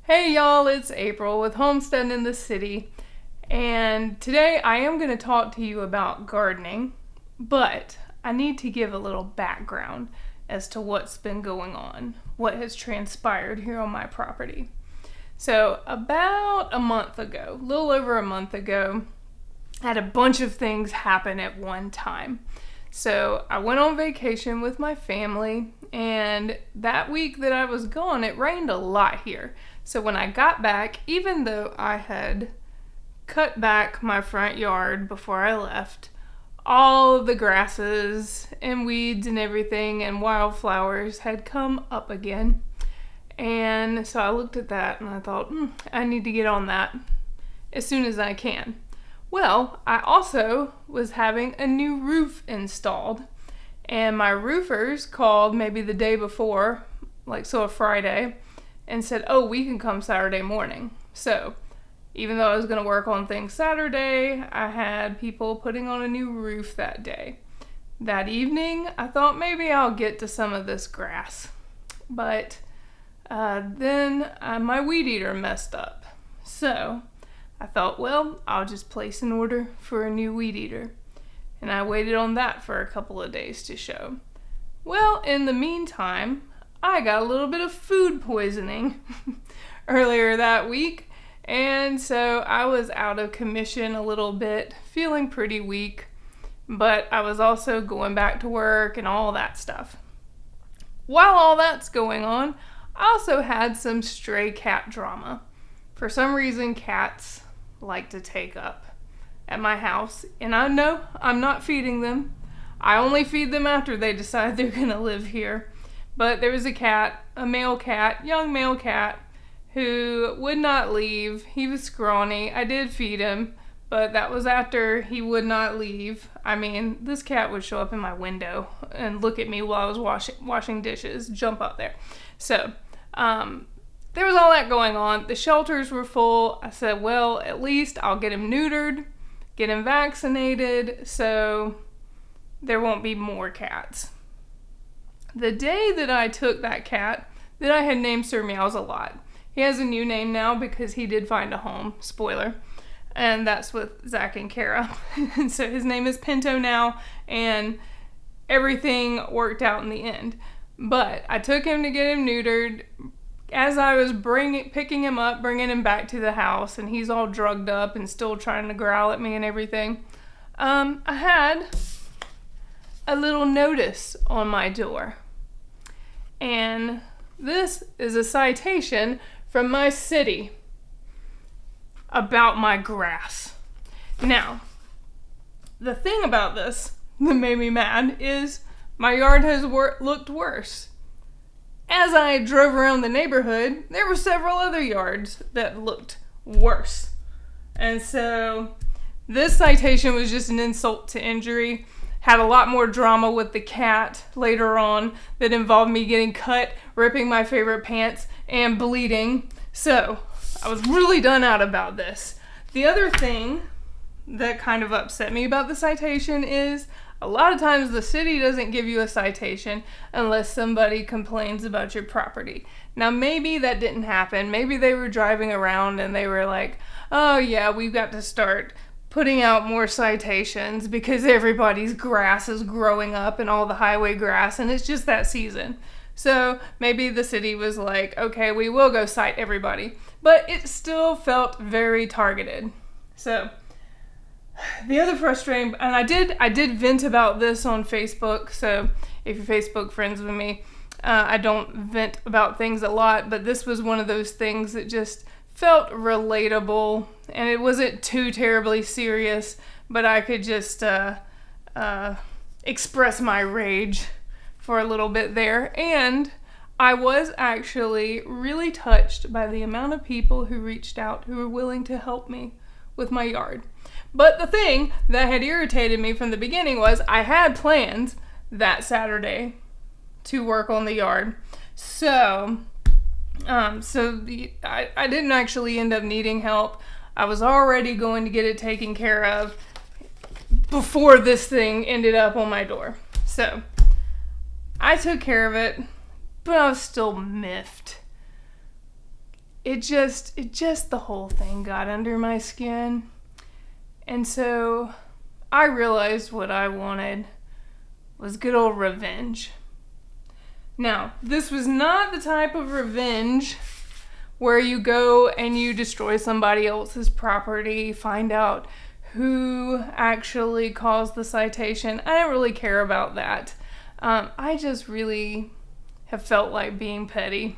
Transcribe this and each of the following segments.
Hey y'all, it's April with Homesteadin in the City, and today I am going to talk to you about gardening, but I need to give a little background as to what's been going on, what has transpired here on my property. So about a month ago, a little over a month ago, I had a bunch of things happen at one time. So I went on vacation with my family, and that week that I was gone, it rained a lot here. So when I got back, even though I had cut back my front yard before I left, all of the grasses and weeds and everything and wildflowers had come up again. And so I looked at that and I thought, I need to get on that as soon as I can. Well, I also was having a new roof installed, and my roofers called maybe the day before, a Friday, and said, oh, we can come Saturday morning. So even though I was going to work on things Saturday, I had people putting on a new roof that day. That evening, I thought maybe I'll get to some of this grass. But then my weed eater messed up. So I thought, well, I'll just place an order for a new weed eater. And I waited on that for a couple of days to show. Well, in the meantime, I got a little bit of food poisoning earlier that week. And so I was out of commission a little bit, feeling pretty weak. But I was also going back to work and all that stuff. While all that's going on, I also had some stray cat drama. For some reason, cats like to take up at my house, and I know I'm not feeding them. I only feed them after they decide they're gonna live here. But there was a cat, a male cat, young male cat, who would not leave. He was scrawny. I did feed him, but that was after he would not leave. I mean, this cat would show up in my window and look at me while I was washing dishes, jump up there. So, there was all that going on. The shelters were full. I said, well, at least I'll get him neutered, get him vaccinated, so there won't be more cats. The day that I took that cat, that I had named Sir Meows a lot. He has a new name now because he did find a home, spoiler, and that's with Zach and Kara. And so his name is Pinto now, and everything worked out in the end. But I took him to get him neutered. As I was picking him up, bringing him back to the house, and he's all drugged up and still trying to growl at me and everything, I had a little notice on my door. And this is a citation from my city about my grass. Now, the thing about this that made me mad is my yard has looked worse. As I drove around the neighborhood, there were several other yards that looked worse. And so this citation was just an insult to injury. Had a lot more drama with the cat later on that involved me getting cut, ripping my favorite pants, and bleeding. So I was really done out about this. The other thing that kind of upset me about the citation is a lot of times the city doesn't give you a citation unless somebody complains about your property. Now maybe that didn't happen. Maybe they were driving around and they were like, oh yeah, we've got to start putting out more citations because everybody's grass is growing up and all the highway grass, and it's just that season. So maybe the city was like, okay, we will go cite everybody. But it still felt very targeted. So the other frustrating, and I did vent about this on Facebook, so if you're Facebook friends with me, I don't vent about things a lot, but this was one of those things that just felt relatable, and it wasn't too terribly serious, but I could just express my rage for a little bit there. And I was actually really touched by the amount of people who reached out who were willing to help me with my yard. But the thing that had irritated me from the beginning was I had plans that Saturday to work on the yard. So I didn't actually end up needing help. I was already going to get it taken care of before this thing ended up on my door. So I took care of it, but I was still miffed. it just the whole thing got under my skin. And so I realized what I wanted was good old revenge. Now, this was not the type of revenge where you go and you destroy somebody else's property, find out who actually caused the citation. I don't really care about that. I just really have felt like being petty,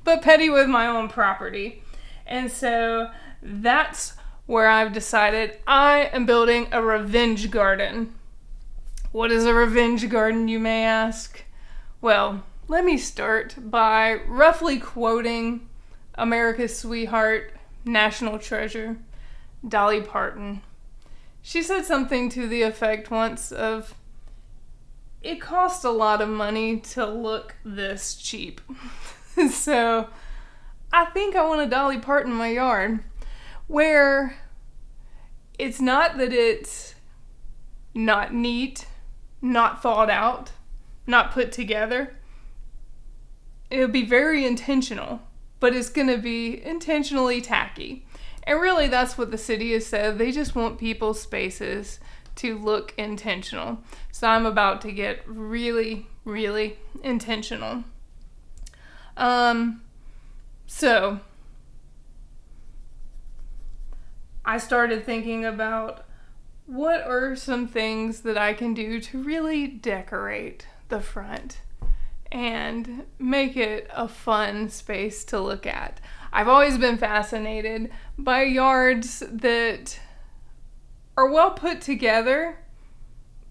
but petty with my own property. And so that's where I've decided I am building a revenge garden. What is a revenge garden, you may ask? Well, let me start by roughly quoting America's sweetheart, national treasure, Dolly Parton. She said something to the effect once of, "It costs a lot of money to look this cheap." So I think I want a Dolly Parton in my yard where it's not that it's not neat, not thought out, not put together. It'll be very intentional, but it's going to be intentionally tacky. And really, that's what the city has said. They just want people's spaces to look intentional. So I'm about to get really, really intentional. So I started thinking about what are some things that I can do to really decorate the front and make it a fun space to look at. I've always been fascinated by yards that are well put together,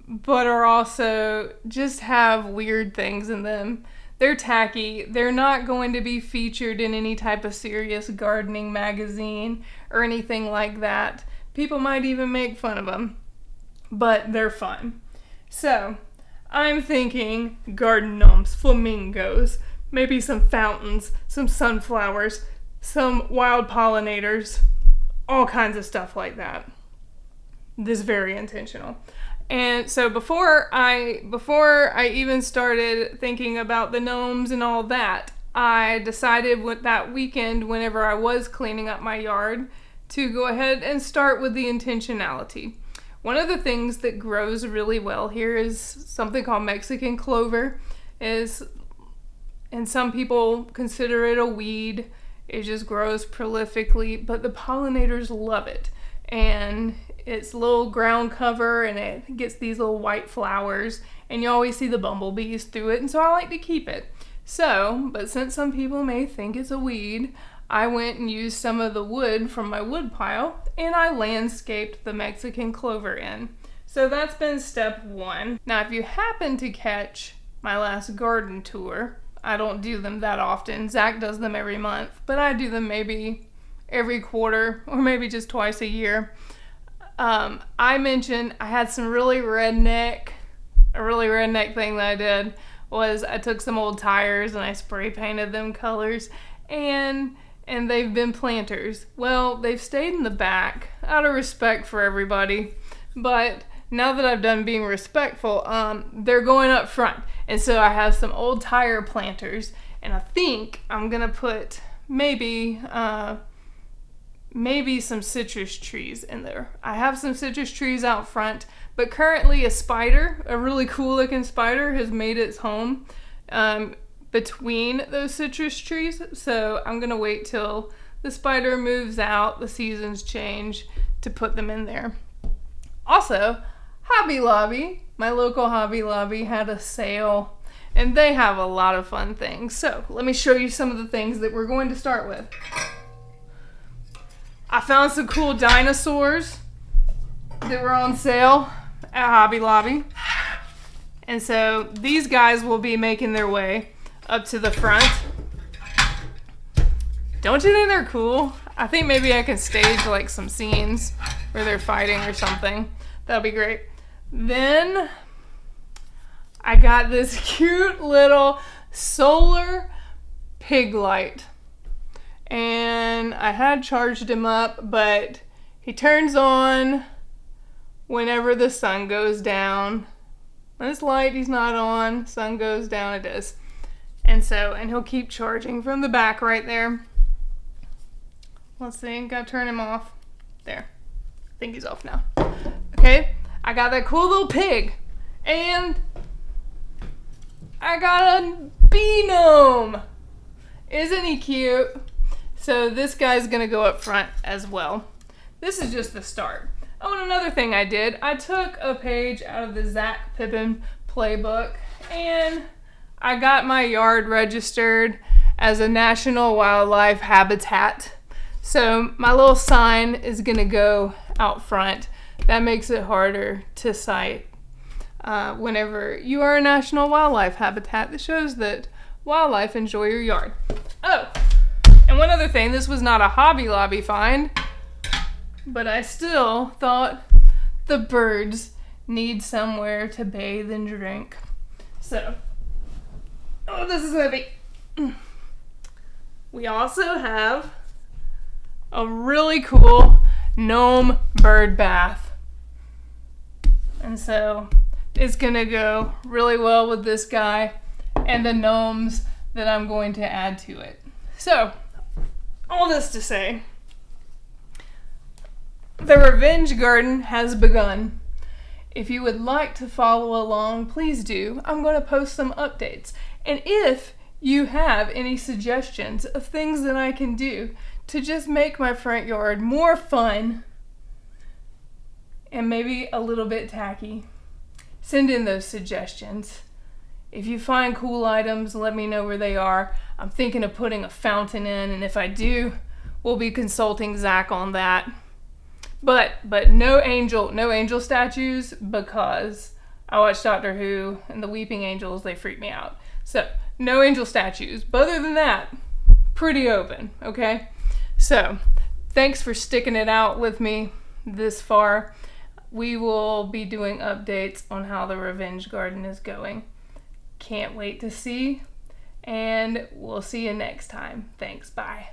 but are also just have weird things in them. They're tacky. They're not going to be featured in any type of serious gardening magazine or anything like that. People might even make fun of them, but they're fun. So I'm thinking garden gnomes, flamingos, maybe some fountains, some sunflowers, some wild pollinators, all kinds of stuff like that. This is very intentional. And so before I even started thinking about the gnomes and all that, I decided with that weekend, whenever I was cleaning up my yard, to go ahead and start with the intentionality. One of the things that grows really well here is something called Mexican clover. And some people consider it a weed. It just grows prolifically, but the pollinators love it. And it's little ground cover, and it gets these little white flowers, and you always see the bumblebees through it, and so I like to keep it. So, but since some people may think it's a weed, I went and used some of the wood from my wood pile, and I landscaped the Mexican clover in. So that's been step one. Now, if you happen to catch my last garden tour, I don't do them that often. Zach does them every month, but I do them maybe every quarter or maybe just twice a year. I mentioned I had some really redneck thing that I did was I took some old tires and I spray painted them colors, and they've been planters. Well, they've stayed in the back out of respect for everybody, but now that I've done being respectful, they're going up front. And so I have some old tire planters, and I think I'm gonna put maybe some citrus trees in there. I have some citrus trees out front, but currently a really cool looking spider has made its home between those citrus trees. So I'm gonna wait till the spider moves out, the seasons change, to put them in there. Also, Hobby Lobby, my local Hobby Lobby, had a sale, and they have a lot of fun things. So let me show you some of the things that we're going to start with. I found some cool dinosaurs that were on sale at Hobby Lobby. And so these guys will be making their way up to the front. Don't you think they're cool? I think maybe I can stage like some scenes where they're fighting or something. That'll be great. Then I got this cute little solar pig light. And I had charged him up, but he turns on whenever the sun goes down. When it's light, he's not on. Sun goes down, it is. And he'll keep charging from the back right there. Let's see, gotta turn him off. There, I think he's off now. Okay, I got that cool little pig, and I got a bee gnome. Isn't he cute? So this guy's gonna go up front as well. This is just the start. Oh, and another thing I did, I took a page out of the Zach Pippin playbook, and I got my yard registered as a National Wildlife Habitat. So my little sign is gonna go out front. That makes it harder to cite whenever you are a National Wildlife Habitat. That shows that wildlife enjoy your yard. Oh, and one other thing, this was not a Hobby Lobby find, but I still thought the birds need somewhere to bathe and drink. So, oh, this is heavy. We also have a really cool gnome bird bath. And so it's gonna go really well with this guy and the gnomes that I'm going to add to it. So, all this to say, the Revenge Garden has begun. If you would like to follow along, please do. I'm going to post some updates. And if you have any suggestions of things that I can do to just make my front yard more fun and maybe a little bit tacky, send in those suggestions. If you find cool items, let me know where they are. I'm thinking of putting a fountain in, and if I do, we'll be consulting Zach on that. But no angel statues, because I watch Doctor Who and the weeping angels, they freak me out. So no angel statues. But other than that, pretty open, okay? So thanks for sticking it out with me this far. We will be doing updates on how the Revenge Garden is going. Can't wait to see, and we'll see you next time. Thanks, bye.